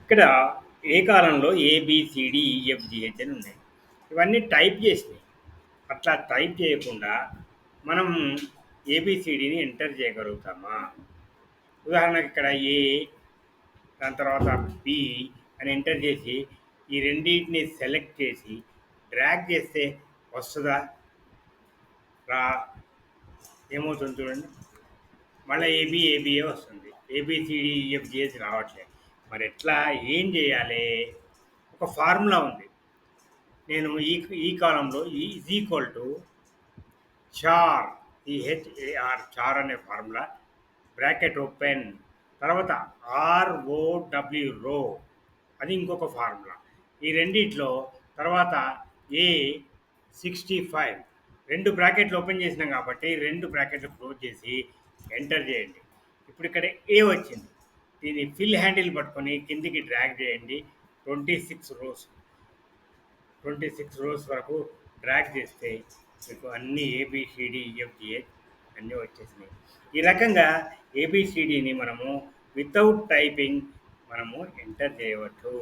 ఇక్కడ ఏ కాలంలో ఏబిసిడిఈఎఫ్జిహెచ్ అని ఉన్నాయి. ఇవన్నీ టైప్ చేసినాయి. అట్లా టైప్ చేయకుండా మనం ఏబిసిడిని ఎంటర్ చేయగలుగుతామా? ఉదాహరణకి ఇక్కడ ఏ, దాని తర్వాత బి అని ఎంటర్ చేసి ఈ రెండింటిని సెలెక్ట్ చేసి డ్రాగ్ చేస్తే వస్తుందా? రా, ఏమవుతుంది చూడండి. మళ్ళీ ఏబిఏ వస్తుంది. ఏబిసిడిఈఎఫ్జిహెచ్ రావట్లేదు. మరి ఎట్లా, ఏం చేయాలి? ఒక ఫార్ములా ఉంది. నేను ఈ కాలంలో ఈజ్ ఈక్వల్ టు చార్, చార్ అనే ఫార్ములా, బ్రాకెట్ ఓపెన్, తర్వాత రో, అది ఇంకొక ఫార్ములా. ఈ రెండిట్లో తర్వాత A65, రెండు బ్రాకెట్లు ఓపెన్ చేసినాం కాబట్టి రెండు బ్రాకెట్లు క్లోజ్ చేసి ఎంటర్ చేయండి. ఇప్పుడు ఇక్కడ ఏ వచ్చింది. దీన్ని ఫిల్ హ్యాండిల్ పట్టుకొని కిందికి డ్రాగ్ చేయండి. 26 రోస్ వరకు డ్రాగ్ చేస్తే మీకు అన్ని ఏబిసిడిఈఎఫ్జిహెచ్ అన్నీ వచ్చేసినాయి. ఈ రకంగా ఏబిసిడిని మనము వితౌట్ టైపింగ్ మనము ఎంటర్ చేయవచ్చు.